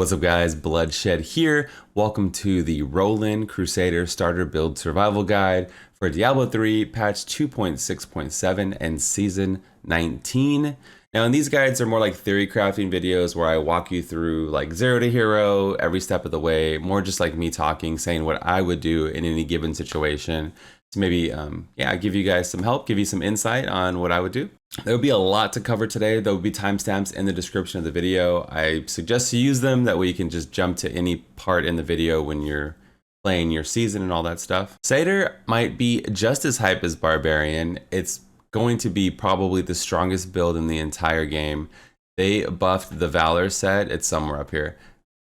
What's up guys, Bloodshed here. Welcome to the Roland Crusader Starter Build Survival Guide for Diablo 3 patch 2.6.7 and season 19. Now in these guides are more like theory crafting videos where I walk you through like 0 to hero every step of the way, more just like me talking, saying what I would do in any given situation to maybe give you guys some help, give you some insight on what I would do. There will be a lot to cover today. There will be timestamps in the description of the video. I suggest you use them, that way you can just jump to any part in the video when you're playing your season and all that stuff. Crusader might be just as hype as Barbarian. It's going to be probably the strongest build in the entire game. They buffed the Valor set, it's somewhere up here,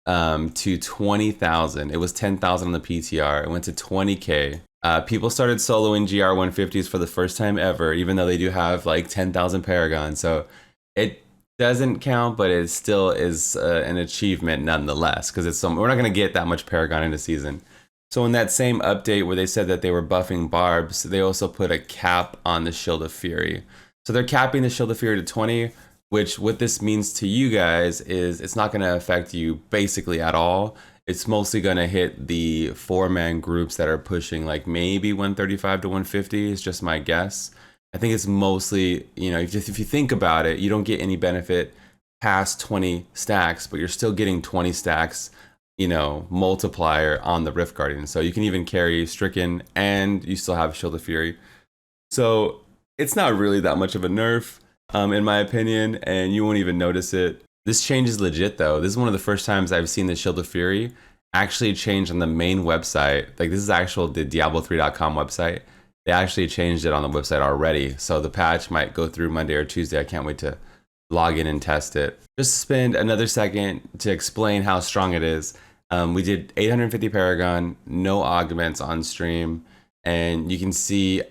to 20,000. It was 10,000 on the PTR. It went to 20K. People started soloing Gr150s for the first time ever, even though they do have like 10,000 Paragon. So it doesn't count, but it still is an achievement nonetheless, because we're not going to get that much Paragon in a season. So in that same update where they said that they were buffing Barbs, they also put a cap on the Shield of Fury. So they're capping the Shield of Fury to 20, which what this means to you guys is it's not going to affect you basically at all. It's mostly going to hit the 4-man groups that are pushing like maybe 135 to 150 is just my guess. I think it's mostly, you know, if you think about it, you don't get any benefit past 20 stacks, but you're still getting 20 stacks, you know, multiplier on the Rift Guardian. So you can even carry Stricken and you still have Shield of Fury. So it's not really that much of a nerf, in my opinion, and you won't even notice it. This change is legit though. This is one of the first times I've seen the Shield of Fury actually change on the main website. Like this is actual the Diablo3.com website. They actually changed it on the website already. So the patch might go through Monday or Tuesday. I can't wait to log in and test it. Just spend another second to explain how strong it is. We did 850 Paragon, no augments on stream. And you can see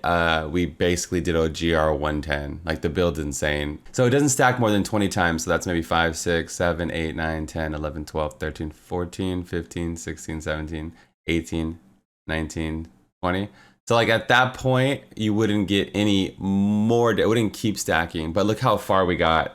we basically did a Gr110, like the build's insane. So it doesn't stack more than 20 times, so that's maybe 5, 6, 7, 8, 9, 10, 11, 12, 13, 14, 15, 16, 17, 18, 19, 20. So like at that point, you wouldn't get any more, it wouldn't keep stacking, but look how far we got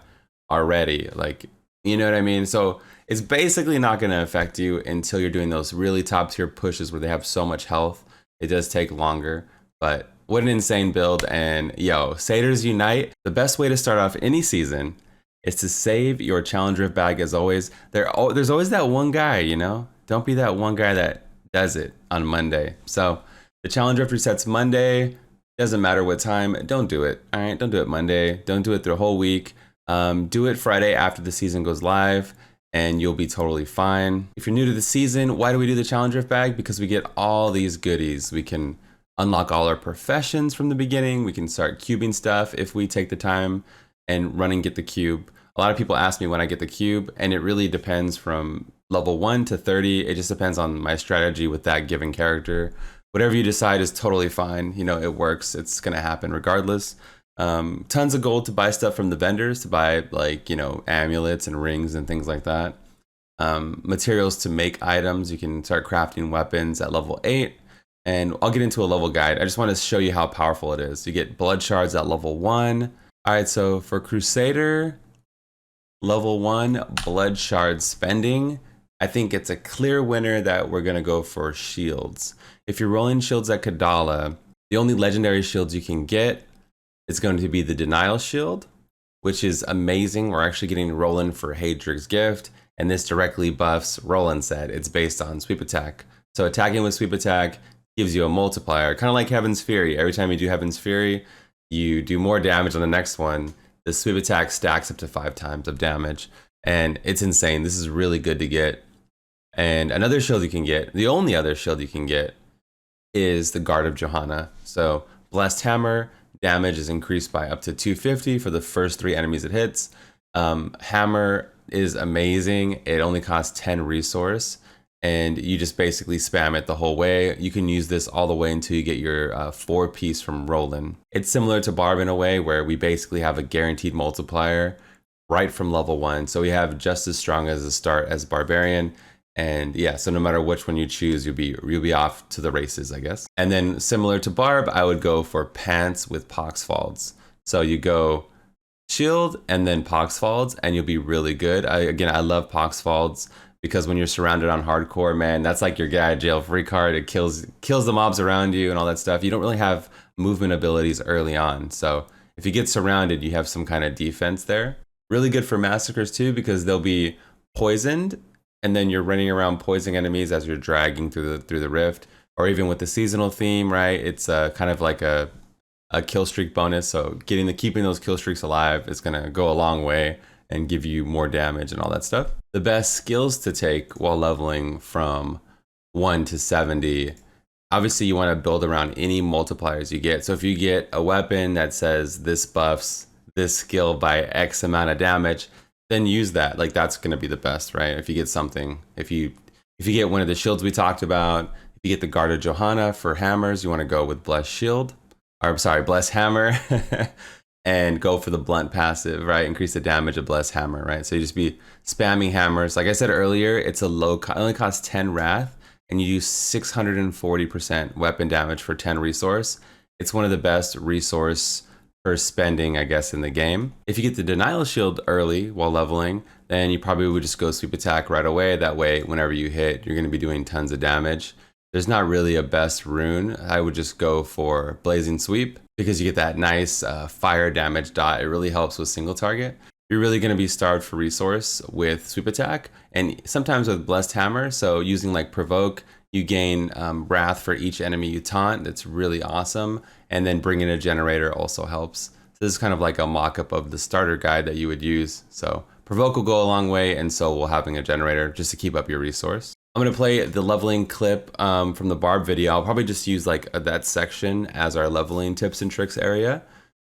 already, like, you know what I mean? So it's basically not gonna affect you until you're doing those really top tier pushes where they have so much health. It does take longer, but what an insane build. And yo, Satyrs unite. The best way to start off any season is to save your challenge rift bag as always. There's always that one guy, you know? Don't be that one guy that does it on Monday. So the challenge rift resets Monday. Doesn't matter what time, don't do it, all right? Don't do it Monday. Don't do it the whole week. Do it Friday after the season goes live, and you'll be totally fine. If you're new to the season, why do we do the challenge rift bag? Because we get all these goodies. We can unlock all our professions from the beginning. We can start cubing stuff if we take the time and run and get the cube. A lot of people ask me when I get the cube, and it really depends from level 1 to 30. It just depends on my strategy with that given character. Whatever you decide is totally fine. You know, it works. It's gonna happen regardless. Tons of gold to buy stuff from the vendors, to buy like, you know, amulets and rings and things like that. Materials to make items. You can start crafting weapons at level 8, and I'll get into a level guide. I just want to show you how powerful it is. You get blood shards at level 1. All right, so for Crusader, level 1 blood shard spending, I think it's a clear winner that we're gonna go for shields. If you're rolling shields at Kadath, the only legendary shields you can get is going to be the Denial Shield, which is amazing. We're actually getting Roland for Hadrig's Gift, and this directly buffs Roland said. It's based on sweep attack. So attacking with sweep attack gives you a multiplier, kind of like Heaven's Fury. Every time you do Heaven's Fury, you do more damage on the next one. The sweep attack stacks up to 5 times of damage, and it's insane. This is really good to get. And another shield you can get, the only other shield you can get, is the Guard of Johanna. So Blessed Hammer, damage is increased by up to 250 for the first 3 enemies it hits. Hammer is amazing. It only costs 10 resource, and you just basically spam it the whole way. You can use this all the way until you get your 4-piece from Roland. It's similar to Barb in a way, where we basically have a guaranteed multiplier right from level 1. So we have just as strong as a start as Barbarian. And yeah, so no matter which one you choose, you'll be off to the races, I guess. And then similar to Barb, I would go for pants with Poxfolds. So you go shield and then Poxfolds, and you'll be really good. I love Poxfolds because when you're surrounded on hardcore, man, that's like your get out of jail free card. It kills the mobs around you and all that stuff. You don't really have movement abilities early on. So if you get surrounded, you have some kind of defense there. Really good for massacres too, because they'll be poisoned and then you're running around poisoning enemies as you're dragging through the rift. Or even with the seasonal theme, right? It's kind of like a kill streak bonus. So keeping those kill streaks alive is gonna go a long way and give you more damage and all that stuff. The best skills to take while leveling from 1 to 70, obviously you want to build around any multipliers you get. So if you get a weapon that says this buffs this skill by X amount of damage, then use that. Like that's gonna be the best, right? If you get something, if you get one of the shields we talked about, if you get the Guard of Johanna for hammers, you want to go with Blessed Shield, or sorry, Blessed Hammer, and go for the blunt passive, right? Increase the damage of Blessed Hammer, right? So you just be spamming hammers. Like I said earlier, it's a low, it only costs 10 wrath, and you do 640% weapon damage for 10 resource. It's one of the best resource for spending, I guess, in the game. If you get the Denial Shield early while leveling, then you probably would just go sweep attack right away. That way, whenever you hit, you're going to be doing tons of damage. There's not really a best rune. I would just go for Blazing Sweep because you get that nice fire damage dot. It really helps with single target. You're really going to be starved for resource with sweep attack and sometimes with Blessed Hammer. So using like Provoke, you gain wrath for each enemy you taunt. That's really awesome. And then bringing a generator also helps. So this is kind of like a mock-up of the starter guide that you would use. So Provoke will go a long way, and so will having a generator just to keep up your resource. I'm gonna play the leveling clip from the Barb video. I'll probably just use like that section as our leveling tips and tricks area.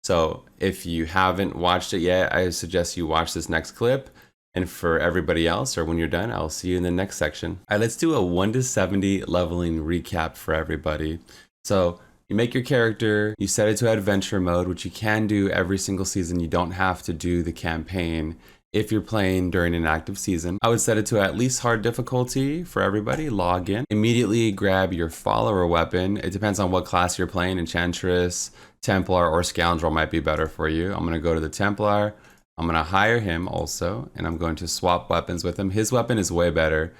So if you haven't watched it yet, I suggest you watch this next clip. And for everybody else, or when you're done, I'll see you in the next section. All right, let's do a 1 to 70 leveling recap for everybody. So you make your character, you set it to adventure mode, which you can do every single season. You don't have to do the campaign if you're playing during an active season. I would set it to at least hard difficulty for everybody. Log in. Immediately grab your follower weapon. It depends on what class you're playing. Enchantress, Templar, or Scoundrel might be better for you. I'm gonna go to the Templar. I'm gonna hire him also, and I'm going to swap weapons with him. His weapon is way better.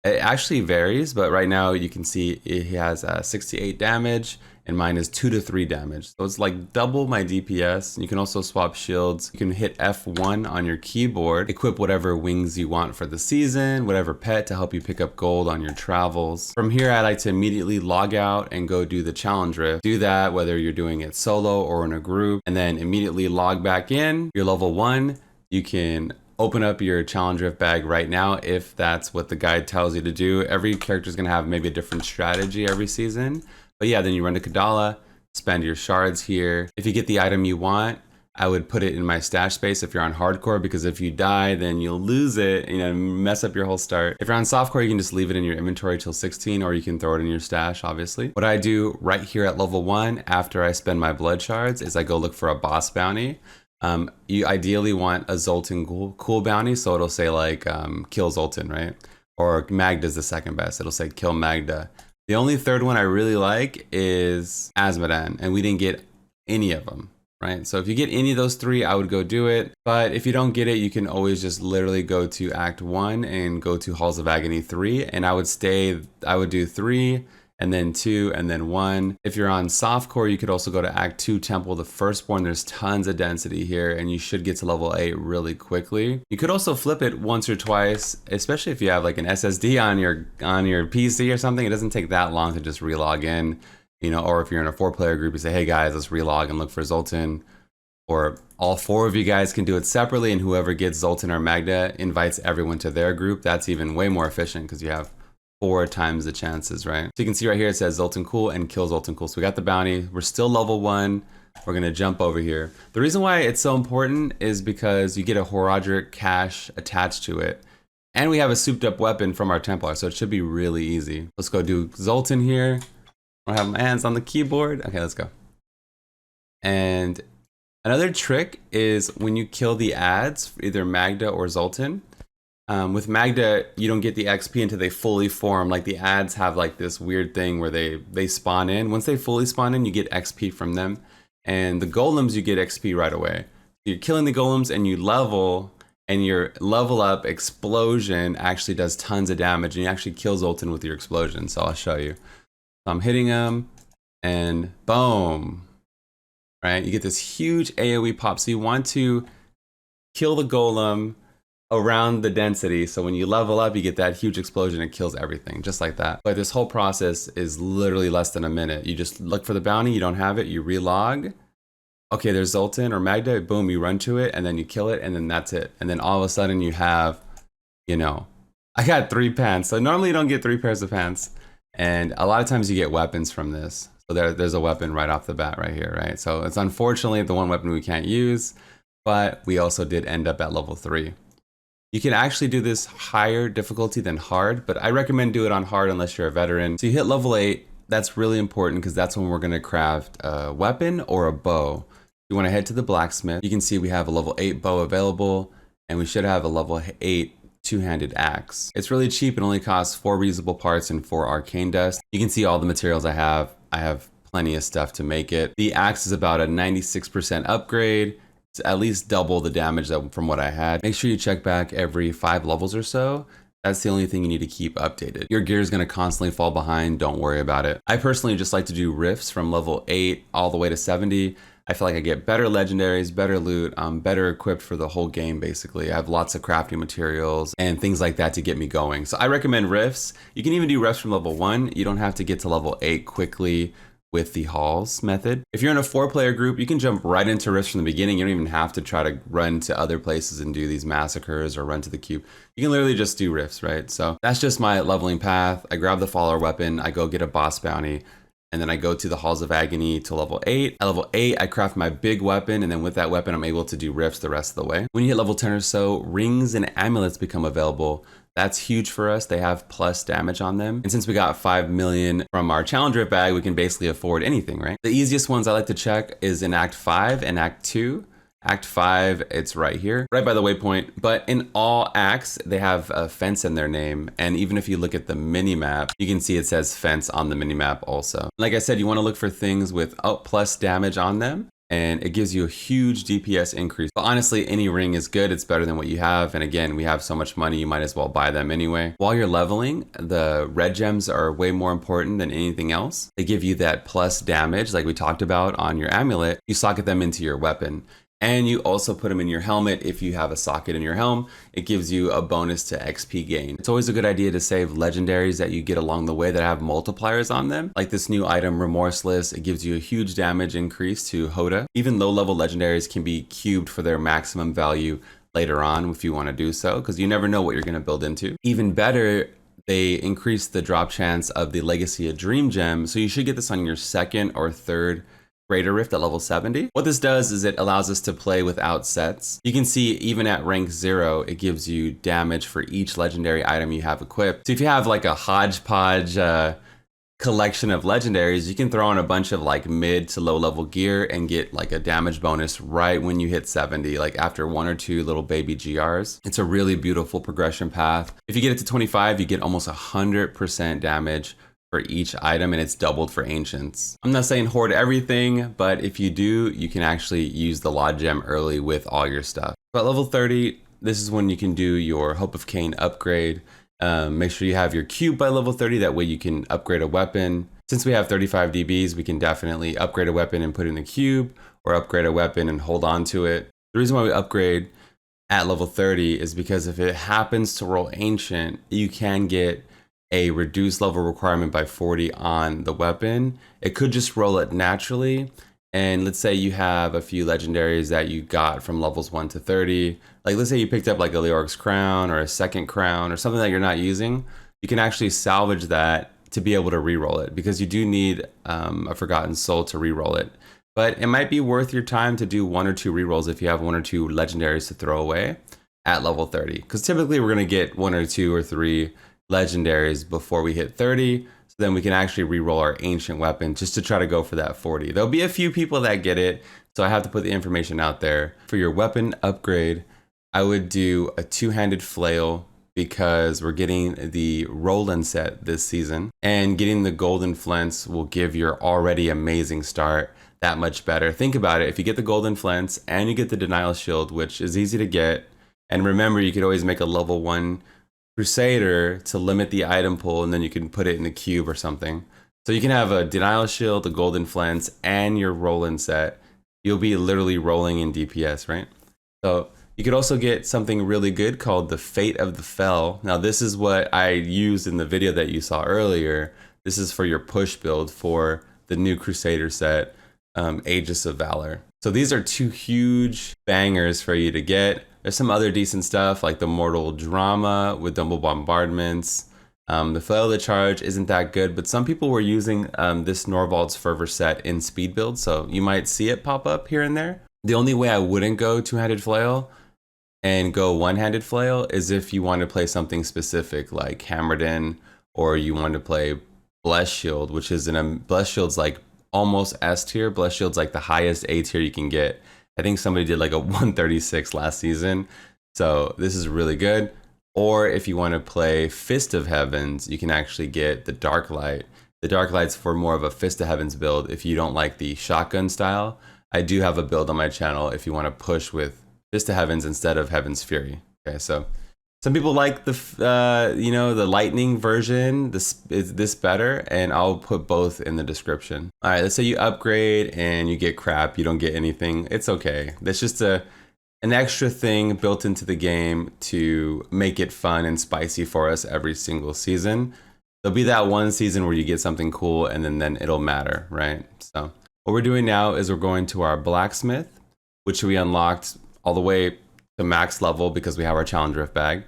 It actually varies, but right now you can see he has 68 damage, and mine is 2 to 3 damage. So it's like double my DPS. You can also swap shields. You can hit F1 on your keyboard, equip whatever wings you want for the season, whatever pet to help you pick up gold on your travels. From here, I like to immediately log out and go do the challenge rift. Do that whether you're doing it solo or in a group, and then immediately log back in. You're level 1. You can open up your challenge rift bag right now if that's what the guide tells you to do. Every character is going to have maybe a different strategy every season. But yeah, then you run to Kadath, spend your shards here. If you get the item you want, I would put it in my stash space if you're on hardcore, because if you die, then you'll lose it, you know, mess up your whole start. If you're on softcore, you can just leave it in your inventory till 16, or you can throw it in your stash, obviously. What I do right here at level 1 after I spend my blood shards is I go look for a boss bounty. You ideally want a Zoltan cool bounty, so it'll say like kill Zoltan, right? Or Magda's the second best. It'll say kill Magda. The only third one I really like is Azmodan, and we didn't get any of them, right? So if you get any of those 3, I would go do it. But if you don't get it, you can always just literally go to Act 1 and go to Halls of Agony 3, and I would do 3, and then 2, and then 1. If you're on softcore, you could also go to Act 2, Temple of the Firstborn. There's tons of density here, and you should get to level 8 really quickly. You could also flip it once or twice, especially if you have like an SSD on your PC or something. It doesn't take that long to just relog in, you know, or if you're in a 4-player group, you say, hey guys, let's relog and look for Zoltan. Or all 4 of you guys can do it separately, and whoever gets Zoltan or Magda invites everyone to their group. That's even way more efficient because you have 4 times the chances, right? So you can see right here, it says Zoltan Cool and kill Zoltan Cool. So we got the bounty. We're still level 1. We're gonna jump over here. The reason why it's so important is because you get a Horadric cache attached to it. And we have a souped up weapon from our Templar, so it should be really easy. Let's go do Zoltan here. I have my hands on the keyboard. Okay, let's go. And another trick is when you kill the ads, either Magda or Zoltan, with Magda, you don't get the XP until they fully form. Like the ads have like this weird thing where they spawn in. Once they fully spawn in, you get XP from them. And the golems, you get XP right away. You're killing the golems and you level, and your level up explosion actually does tons of damage, and you actually kill Zoltan with your explosion. So I'll show you. So I'm hitting him, and boom, right? You get this huge AoE pop. So you want to kill the golem around the density. So when you level up, you get that huge explosion. It kills everything just like that. But this whole process is literally less than a minute. You just look for the bounty. You don't have it. You relog. Okay, there's Zoltan or Magda. Boom, you run to it and then you kill it. And then that's it. And then all of a sudden you have, you know, I got 3 pants. So normally you don't get 3 pairs of pants. And a lot of times you get weapons from this. So there's a weapon right off the bat right here, right? So it's unfortunately the one weapon we can't use, but we also did end up at level 3. You can actually do this higher difficulty than hard, but I recommend do it on hard unless you're a veteran. So you hit level 8, that's really important because that's when we're gonna craft a weapon or a bow. You wanna head to the blacksmith. You can see we have a level 8 bow available, and we should have a level 8 two-handed axe. It's really cheap. It only costs 4 reusable parts and 4 arcane dust. You can see all the materials I have. I have plenty of stuff to make it. The axe is about a 96% upgrade. It's at least double the damage from what I had. Make sure you check back every 5 levels or so. That's the only thing you need to keep updated. Your gear is gonna constantly fall behind. Don't worry about it. I personally just like to do rifts from level 8 all the way to 70. I feel like I get better legendaries, better loot, I'm better equipped for the whole game basically. I have lots of crafting materials and things like that to get me going. So I recommend rifts. You can even do rifts from level 1. You don't have to get to level 8 quickly with the halls method. If you're in a 4-player group, you can jump right into rifts from the beginning. You don't even have to try to run to other places and do these massacres or run to the cube. You can literally just do rifts, right? So that's just my leveling path. I grab the follower weapon, I go get a boss bounty, and then I go to the Halls of Agony to level 8. At level 8, I craft my big weapon, and then with that weapon, I'm able to do rifts the rest of the way. When you hit level 10 or so, rings and amulets become available. That's huge for us. They have plus damage on them. And since we got 5 million from our challenge rift bag, we can basically afford anything, right? The easiest ones I like to check is in Act 5 and Act 2. Act 5, it's right here, right by the waypoint. But in all acts, they have a fence in their name. And even if you look at the mini map, you can see it says fence on the mini map also. Like I said, you want to look for things with plus damage on them, and it gives you a huge DPS increase. But honestly, any ring is good. It's better than what you have. And again, we have so much money, you might as well buy them anyway. While you're leveling, the red gems are way more important than anything else. They give you that plus damage, like we talked about on your amulet. You socket them into your weapon. And you also put them in your helmet. If you have a socket in your helm, it gives you a bonus to XP gain. It's always a good idea to save legendaries that you get along the way that have multipliers on them. Like this new item, Remorseless, it gives you a huge damage increase to Hoda. Even low level legendaries can be cubed for their maximum value later on if you want to do so, because you never know what you're going to build into. Even better, they increase the drop chance of the Legacy of Dream Gem. So you should get this on your 2nd or 3rd Greater Rift at level 70. What this does is it allows us to play without sets. You can see even at rank 0, it gives you damage for each legendary item you have equipped. So if you have like a hodgepodge collection of legendaries, you can throw on a bunch of like mid to low level gear and get like a damage bonus right when you hit 70, like after 1 or 2 little baby GRs. It's a really beautiful progression path. If you get it to 25, you get almost 100% damage for each item, and it's doubled for ancients. I'm not saying hoard everything, but if you do, you can actually use the Lod Gem early with all your stuff. But level 30, this is when you can do your Hope of Cain upgrade. Make sure you have your cube by level 30, that way you can upgrade a weapon. Since we have 35 DBs, we can definitely upgrade a weapon and put it in the cube, or upgrade a weapon and hold on to it. The reason why we upgrade at level 30 is because if it happens to roll ancient, you can get a reduced level requirement by 40 on the weapon. It could just roll it naturally. And let's say you have a few legendaries that you got from levels 1 to 30. Like let's say you picked up like a Leorg's Crown or a 2nd crown or something that you're not using. You can actually salvage that to be able to re-roll it, because you do need a Forgotten Soul to re-roll it. But it might be worth your time to do 1 or 2 re-rolls if you have 1 or 2 legendaries to throw away at level 30. Because typically we're gonna get 1 or 2 or 3 legendaries before we hit 30, so then we can actually re-roll our ancient weapon just to try to go for that 40. There'll be a few people that get it, so I have to put the information out there. For your weapon upgrade, I would do a 2-handed flail, because we're getting the Roland set this season, and getting the golden flints will give your already amazing start that much better. Think about it, if you get the golden flints and you get the denial shield, which is easy to get, And remember, you could always make a level 1 Crusader to limit the item pool, and then you can put it in a cube or something. So you can have a Denial Shield, a Golden Flens, and your Roland set. You'll be literally rolling in DPS, right? So you could also get something really good called the Fate of the Fell. Now this is what I used in the video that you saw earlier. This is for your push build for the new Crusader set, Aegis of Valor. So these are 2 huge bangers for you to get. There's some other decent stuff like the Mortal Drama with double bombardments. The Flail of the Charge isn't that good, but some people were using this Norvald's Fervor set in speed build, so you might see it pop up here and there. The only way I wouldn't go two-handed flail and go one-handed flail is if you want to play something specific like Hammered In, or you want to play Bless Shield, which is Bless Shield's like almost S tier. Bless Shield's like the highest A tier you can get. I think somebody did like a 136 last season, so this is really good. Or if you want to play Fist of Heavens, you can actually get the Dark Light. The Dark Light's for more of a Fist of Heavens build if you don't like the shotgun style. I do have a build on my channel if you want to push with Fist of Heavens instead of Heaven's Fury. Okay, so some people like the you know, the lightning version. This better, and I'll put both in the description. All right, let's say you upgrade and you get crap, you don't get anything. It's okay. That's just an extra thing built into the game to make it fun and spicy for us every single season. There'll be that one season where you get something cool, and then it'll matter, right? So what we're doing now is we're going to our blacksmith, which we unlocked all the way to max level because we have our challenge rift bag.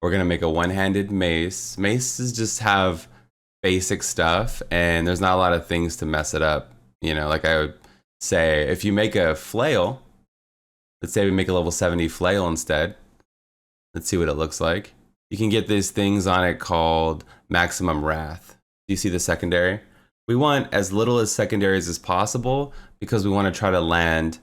We're gonna make a one-handed mace. Maces just have basic stuff, and there's not a lot of things to mess it up. You know, like I would say, if you make a flail, let's say we make a level 70 flail instead. Let's see what it looks like. You can get these things on it called Maximum Wrath. Do you see the secondary? We want as little as secondaries as possible because we want to try to land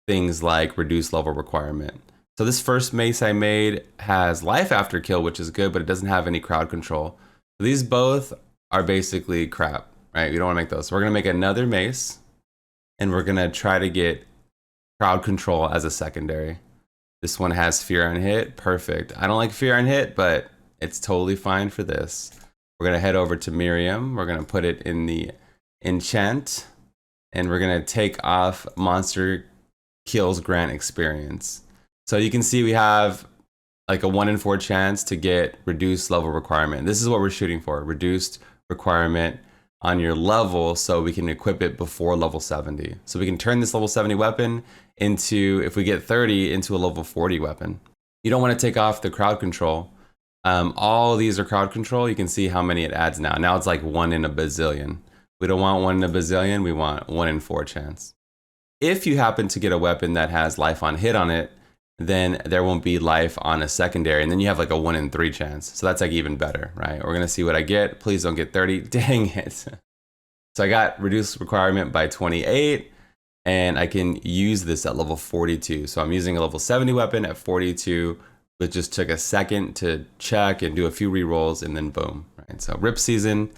things like reduced level requirement. So this first mace I made has life after kill, which is good, but it doesn't have any crowd control. So these both are basically crap, right? We don't want to make those. So we're going to make another mace, and we're going to try to get crowd control as a secondary. This one has fear on hit. Perfect. I don't like fear on hit, but it's totally fine for this. We're going to head over to Miriam. We're going to put it in the enchant, and we're going to take off monster kills grant experience. So you can see we have like a 1 in 4 chance to get reduced level requirement. This is what we're shooting for, reduced requirement on your level, so we can equip it before level 70. So we can turn this level 70 weapon into, if we get 30, into a level 40 weapon. You don't want to take off the crowd control. All these are crowd control. You can see how many it adds now. Now it's like 1 in a bazillion. We don't want 1 in a bazillion, we want 1 in 4 chance. If you happen to get a weapon that has life on hit on it, then there won't be life on a secondary, and then you have like a 1 in 3 chance. So that's like even better, right? We're gonna see what I get. Please don't get 30, dang it. So I got reduced requirement by 28, and I can use this at level 42. So I'm using a level 70 weapon at 42, but just took a second to check and do a few rerolls, and then boom, right? So rip season.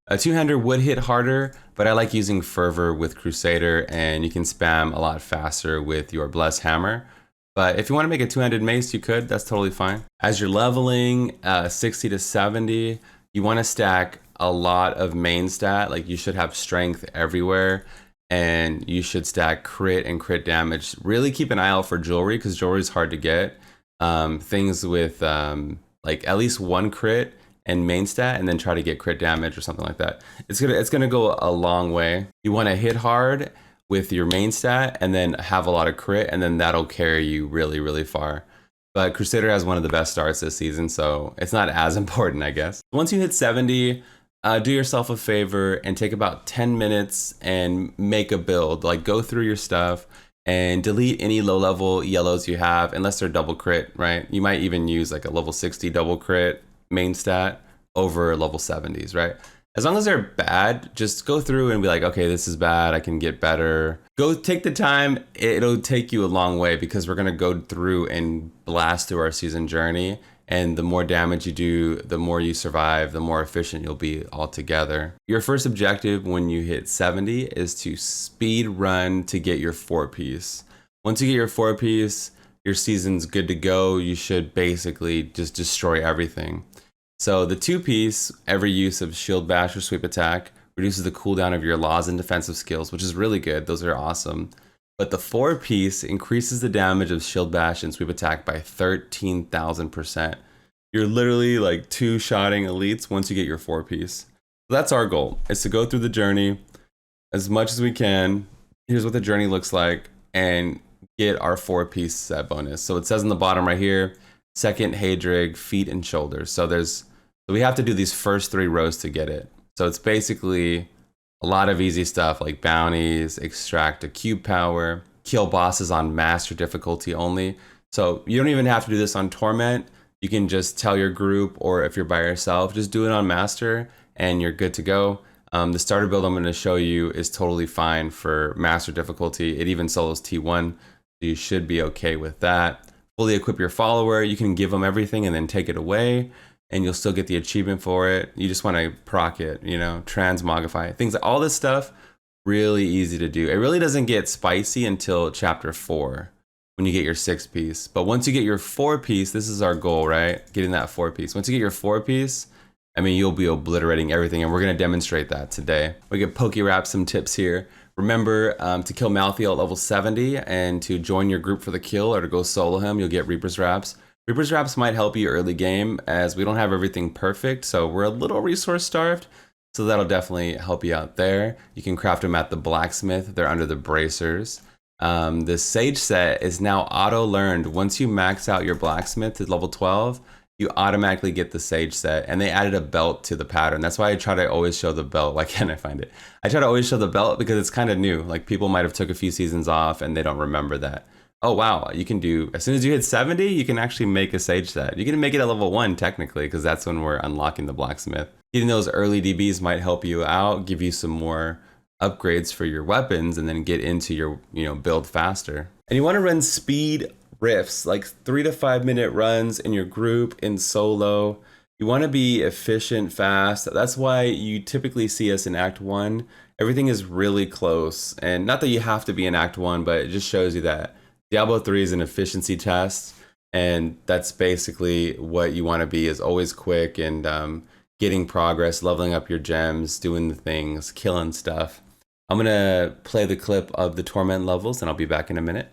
A two-hander would hit harder, but I like using Fervor with Crusader, and you can spam a lot faster with your Bless Hammer. But if you want to make a two-handed mace, you could. That's totally fine. As you're leveling 60 to 70, you want to stack a lot of main stat. Like you should have strength everywhere, and you should stack crit and crit damage. Really keep an eye out for jewelry, because jewelry is hard to get. Things with like at least 1 crit and main stat, and then try to get crit damage or something like that. It's gonna go a long way. You want to hit hard with your main stat and then have a lot of crit, and then that'll carry you really, really far. But Crusader has one of the best starts this season, so it's not as important, I guess. Once you hit 70, do yourself a favor and take about 10 minutes and make a build. Like go through your stuff and delete any low level yellows you have, unless they're double crit, right? You might even use like a level 60 double crit main stat over level 70s, right? As long as they're bad, just go through and be like, okay, this is bad, I can get better. Go take the time. It'll take you a long way, because we're gonna go through and blast through our season journey. And the more damage you do, the more you survive, the more efficient you'll be altogether. Your first objective when you hit 70 is to speed run to get your 4-piece. Once you get your 4-piece, your season's good to go. You should basically just destroy everything. So the 2-piece, every use of shield bash or sweep attack reduces the cooldown of your laws and defensive skills, which is really good. Those are awesome. But the 4-piece increases the damage of shield bash and sweep attack by 13,000%. You're literally like 2-shotting elites once you get your 4-piece. So that's our goal, is to go through the journey as much as we can. Here's what the journey looks like, and get our 4-piece set bonus. So it says in the bottom right here, second Hadrig, feet and shoulders. So we have to do these first 3 rows to get it. So it's basically a lot of easy stuff like bounties, extract a cube power, kill bosses on master difficulty only. So you don't even have to do this on Torment. You can just tell your group, or if you're by yourself, just do it on master and you're good to go. The starter build I'm going to show you is totally fine for master difficulty. It even solos T1, so you should be okay with that. Fully equip your follower. You can give them everything and then take it away, and you'll still get the achievement for it. You just want to proc it, you know, transmogrify, things like all this stuff, really easy to do. It really doesn't get spicy until chapter 4 when you get your 6-piece. But once you get your 4-piece, this is our goal, right? Getting that 4-piece. Once you get your 4-piece, I mean, you'll be obliterating everything, and we're going to demonstrate that today. We get Poke-Wrap some tips here. Remember to kill Malthael at level 70 and to join your group for the kill, or to go solo him, you'll get Reaper's Wraps. Reaper's Wraps might help you early game, as we don't have everything perfect, so we're a little resource starved, so that'll definitely help you out there. You can craft them at the blacksmith. They're under the bracers. The Sage set is now auto-learned. Once you max out your blacksmith to level 12, you automatically get the Sage set, and they added a belt to the pattern. That's why I try to always show the belt. Why can't I find it? I try to always show the belt because it's kind of new. Like, people might have took a few seasons off and they don't remember that. Oh wow, you can do, as soon as you hit 70, you can actually make a Sage set. You can make it at level 1 technically, because that's when we're unlocking the blacksmith. Getting those early DBs might help you out, give you some more upgrades for your weapons, and then get into your, build faster. And you want to run speed rifts, like 3 to 5 minute runs in your group, in solo. You want to be efficient, fast. That's why you typically see us in Act 1. Everything is really close, and not that you have to be in Act 1, but it just shows you that Diablo 3 is an efficiency test, and that's basically what you want to be, is always quick and getting progress, leveling up your gems, doing the things, killing stuff. I'm going to play the clip of the Torment levels, and I'll be back in a minute.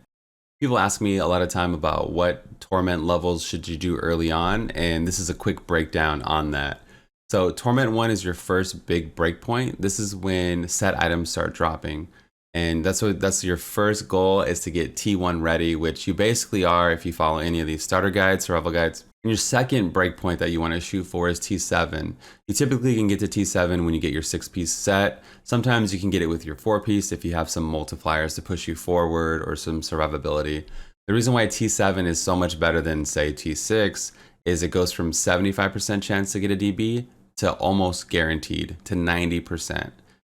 People ask me a lot of time about what Torment levels should you do early on, and this is a quick breakdown on that. So Torment 1 is your first big breakpoint. This is when set items start dropping. And that's your first goal, is to get T1 ready, which you basically are if you follow any of these starter guides, survival guides. And your second breakpoint that you want to shoot for is T7. You typically can get to T7 when you get your 6-piece set. Sometimes you can get it with your 4-piece if you have some multipliers to push you forward or some survivability. The reason why T7 is so much better than, say, T6 is it goes from 75% chance to get a DB to almost guaranteed to 90%.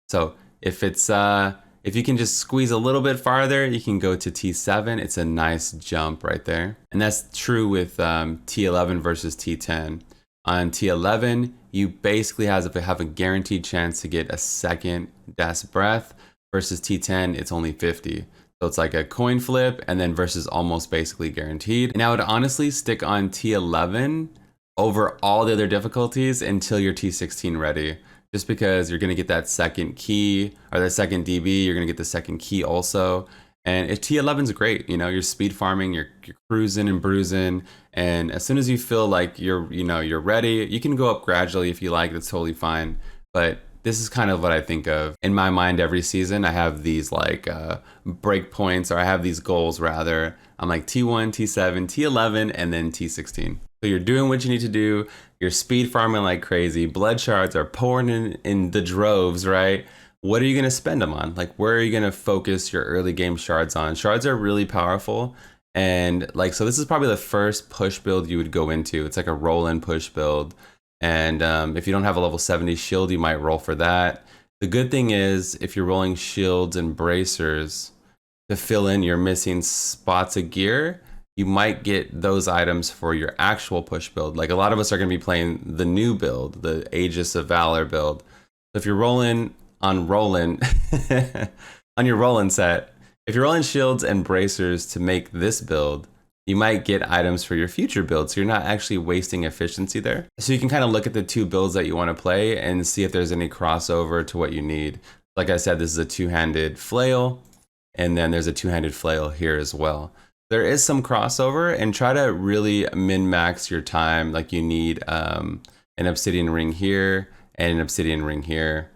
So if you can just squeeze a little bit farther, you can go to T7. It's a nice jump right there. And that's true with T11 versus T10. On T11, you basically have a guaranteed chance to get a second Death's Breath, versus T10, it's only 50. So it's like a coin flip, and then versus almost basically guaranteed. And I would honestly stick on T11 over all the other difficulties until you're T16 ready. Just because you're going to get that second key, or the second DB, you're going to get the second key also. And if T11's great, you're speed farming, you're cruising and bruising. And as soon as you feel like you're ready, you can go up gradually if you like, that's totally fine. But this is kind of what I think of in my mind every season. I have these break points, or I have these goals rather. I'm like T1, T7, T11, and then T16. So you're doing what you need to do. You're speed farming like crazy. Blood shards are pouring in the droves, right? What are you going to spend them on? Like, where are you going to focus your early game shards on? Shards are really powerful. And so this is probably the first push build you would go into. It's like a Roland push build. And if you don't have a level 70 shield, you might roll for that. The good thing is, if you're rolling shields and bracers to fill in your missing spots of gear, you might get those items for your actual push build. Like, a lot of us are going to be playing the new build, the Aegis of Valor build. So if you're rolling on Roland, on your Roland set, if you're rolling shields and bracers to make this build, you might get items for your future build. So you're not actually wasting efficiency there. So you can kind of look at the two builds that you want to play and see if there's any crossover to what you need. Like I said, this is a two-handed flail, and then there's a two-handed flail here as well. There is some crossover, and try to really min-max your time. Like you need an obsidian ring here and an obsidian ring here.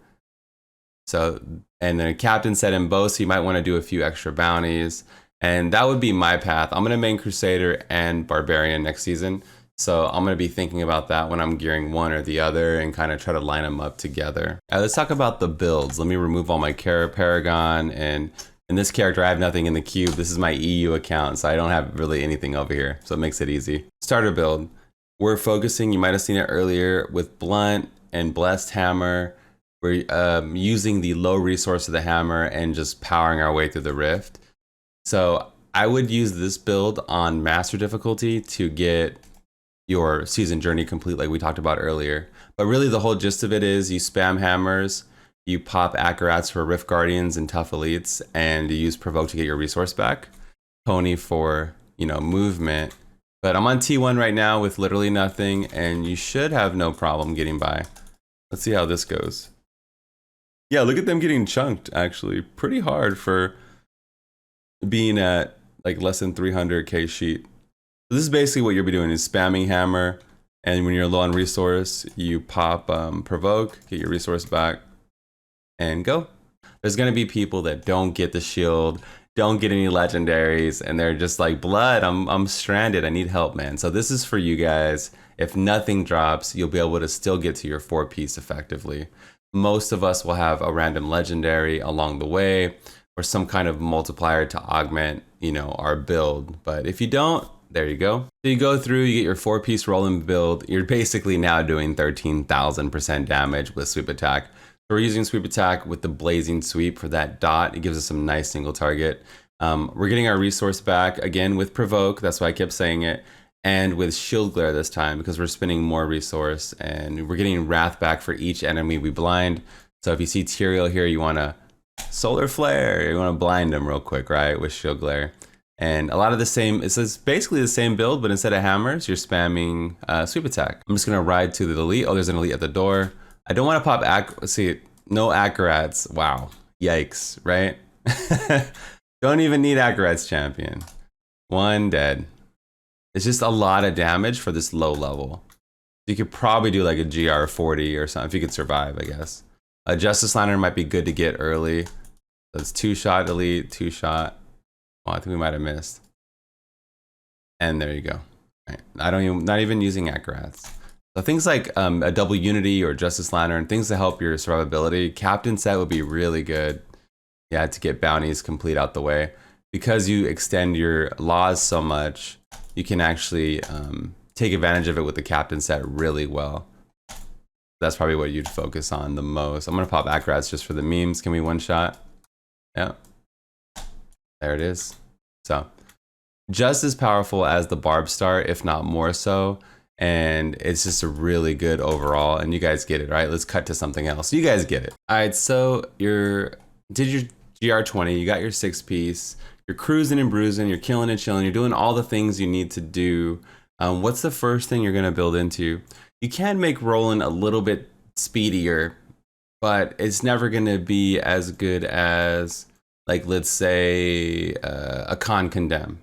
So, and then a captain set in both, so you might want to do a few extra bounties. And that would be my path. I'm going to main Crusader and Barbarian next season. So I'm going to be thinking about that when I'm gearing one or the other and kind of try to line them up together. Let's talk about the builds. Let me remove all my Paragon. And in this character, I have nothing in the cube. This is my EU account, so I don't have really anything over here. So it makes it easy. Starter build. We're focusing, you might have seen it earlier, with Blunt and Blessed Hammer. We're using the low resource of the hammer and just powering our way through the rift. So I would use this build on master difficulty to get your season journey complete, like we talked about earlier. But really the whole gist of it is you spam hammers, you pop Acrats for Rift Guardians and Tough Elites, and you use Provoke to get your resource back. Pony for, you know, movement. But I'm on T1 right now with literally nothing, and you should have no problem getting by. Let's see how this goes. Yeah, look at them getting chunked, actually. Pretty hard for being at like less than 300k sheet. So this is basically what you'll be doing, is spamming hammer, and when you're low on resource, you pop Provoke, get your resource back, and go. There's gonna be people that don't get the shield, don't get any legendaries, and they're just like, Blood, I'm stranded, I need help, man. So this is for you guys. If nothing drops, you'll be able to still get to your 4-piece effectively. Most of us will have a random legendary along the way, or some kind of multiplier to augment, you know, our build. But if you don't, there you go. So you go through, you get your 4-piece Roland build. You're basically now doing 13,000% damage with sweep attack. So we're using sweep attack with the blazing sweep for that dot. It gives us some nice single target. We're getting our resource back again with Provoke. That's why I kept saying it. And with Shield Glare this time, because we're spending more resource, and we're getting Wrath back for each enemy we blind. So if you see Tyrael here, you want to Solar Flare, you want to blind them real quick, right, with Shield Glare. And a lot of the same, it's basically the same build, but instead of hammers, you're spamming sweep attack. I'm just going to ride to the elite. Oh, there's an elite at the door. I don't want to pop, see, no Acrats. Wow, yikes, right? Don't even need Acrats champion. One dead. It's just a lot of damage for this low level. You could probably do like a GR40 or something if you could survive, I guess. A Justice Lantern might be good to get early. That's 2-shot elite, 2-shot. Oh, I think we might have missed. And there you go. Right. Not even using Acrats. So things like a double Unity or Justice Lantern, things to help your survivability. Captain set would be really good. Yeah, to get bounties complete out the way. Because you extend your laws so much, you can actually take advantage of it with the captain set really well. That's probably what you'd focus on the most. I'm gonna pop Acrats just for the memes. Can we one-shot? Yeah. There it is. So, just as powerful as the Barb Star, if not more so. And it's just a really good overall. And you guys get it, right? Let's cut to something else. You guys get it. All right, so did your Gr20, you got your 6-piece. You're cruising and bruising, you're killing and chilling, you're doing all the things you need to do. What's the first thing you're gonna build into? You can make Roland a little bit speedier, but it's never gonna be as good as, like, let's say, a Con Condemn.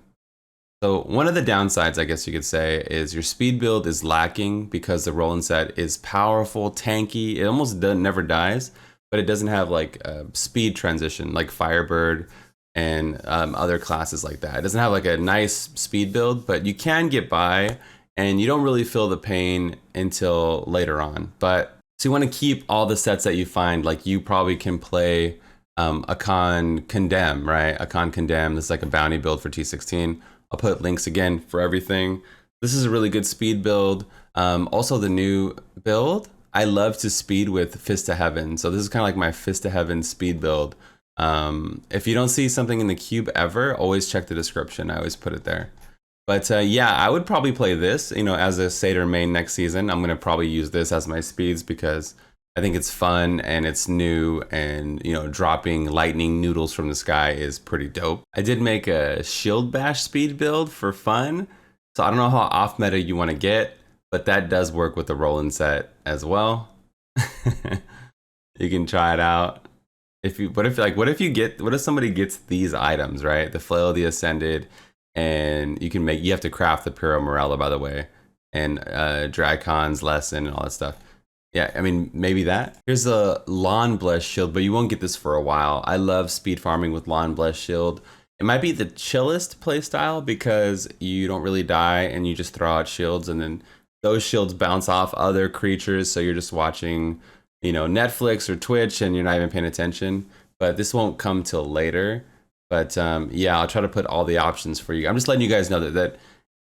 So one of the downsides, I guess you could say, is your speed build is lacking because the Roland set is powerful, tanky, it almost never dies, but it doesn't have like a speed transition like Firebird and other classes like that. It doesn't have like a nice speed build, but you can get by and you don't really feel the pain until later on. But so you want to keep all the sets that you find. Like you probably can play a Con Condemn, right? A Con Condemn, this is like a bounty build for T16. I'll put links again for everything. This is a really good speed build. Also the new build, I love to speed with Fist to Heaven. So this is kind of like my Fist to Heaven speed build. If you don't see something in the cube ever, always check the description. I always put it there. But yeah, I would probably play this, you know, as a Satyr main next season. I'm gonna probably use this as my speeds because I think it's fun and it's new, and you know, dropping lightning noodles from the sky is pretty dope. I did make a shield bash speed build for fun, so I don't know how off meta you want to get, but that does work with the Roland set as well. You can try it out. What if somebody gets these items, right? The Flail of the Ascended, and you have to craft the Puro Morella, by the way, and Dracon's Lesson and all that stuff. Yeah, I mean, maybe that. Here's a Lawn Blessed Shield, but you won't get this for a while. I love speed farming with Lawn Blessed Shield. It might be the chillest playstyle because you don't really die and you just throw out shields, and then those shields bounce off other creatures, so you're just watching, you know, Netflix or Twitch and you're not even paying attention. But this won't come till later. But yeah, I'll try to put all the options for you. I'm just letting you guys know that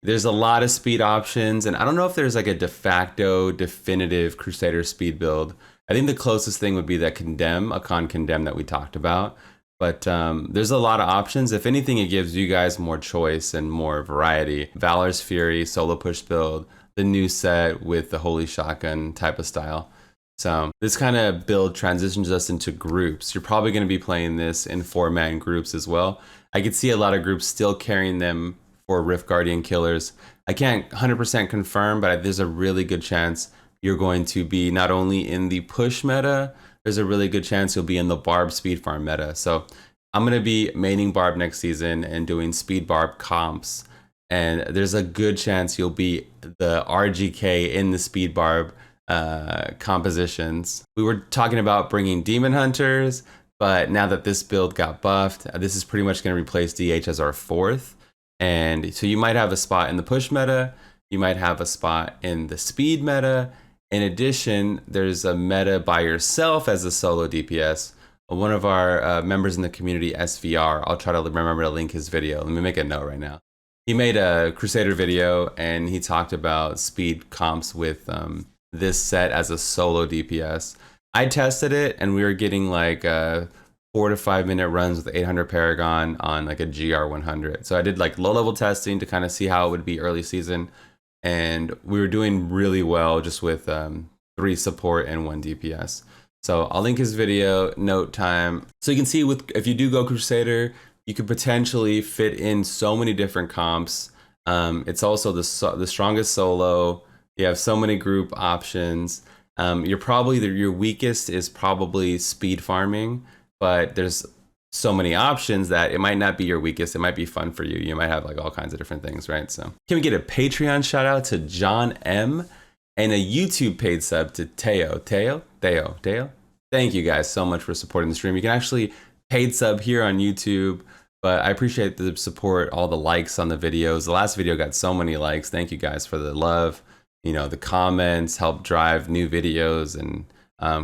there's a lot of speed options, and I don't know if there's like a de facto definitive Crusader speed build. I think the closest thing would be that Condemn that we talked about. But there's a lot of options. If anything, it gives you guys more choice and more variety. Valor's Fury, solo push build, the new set with the Holy Shotgun type of style. So this kind of build transitions us into groups. You're probably going to be playing this in 4-man groups as well. I could see a lot of groups still carrying them for Rift Guardian killers. I can't 100% confirm, but there's a really good chance you're going to be not only in the push meta, there's a really good chance you'll be in the Barb speed farm meta. So I'm going to be maining Barb next season and doing speed Barb comps. And there's a good chance you'll be the RGK in the speed Barb compositions. We were talking about bringing Demon Hunters, but now that this build got buffed, this is pretty much going to replace DH as our 4th. And so you might have a spot in the push meta, you might have a spot in the speed meta. In addition, there's a meta by yourself as a solo DPS. One of our members in the community, SVR, I'll try to remember to link his video. Let me make a note right now. He made a Crusader video and he talked about speed comps with this set as a solo DPS. I tested it and we were getting like 4 to 5 minute runs with 800 Paragon on like a GR100. So I did like low level testing to kind of see how it would be early season. And we were doing really well just with 3 support and 1 DPS. So I'll link his video, note time. So you can see if you do go Crusader, you could potentially fit in so many different comps. It's also the strongest solo. You have so many group options. Your weakest is probably speed farming, but there's so many options that it might not be your weakest. It might be fun for you. You might have like all kinds of different things, right? So can we get a Patreon shout out to John M and a YouTube paid sub to Teo? Thank you guys so much for supporting the stream. You can actually paid sub here on YouTube, but I appreciate the support, all the likes on the videos. The last video got so many likes. Thank you guys for the love. You know, the comments help drive new videos and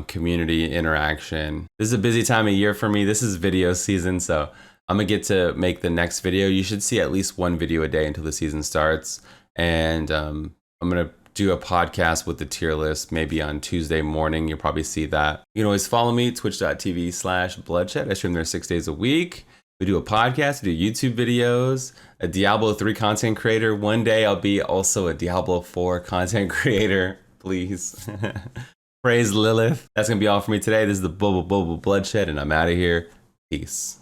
community interaction. This is a busy time of year for me. This is video season, so I'm gonna get to make the next video. You should see at least 1 video a day until the season starts. And I'm gonna do a podcast with the tier list maybe on Tuesday morning. You'll probably see that. You can always follow me, twitch.tv/bloodshed. I stream there 6 days a week. We do a podcast, we do YouTube videos, a Diablo 3 content creator. One day I'll be also a Diablo 4 content creator, please. Praise Lilith. That's going to be all for me today. This is the Bloodshed, and I'm out of here. Peace.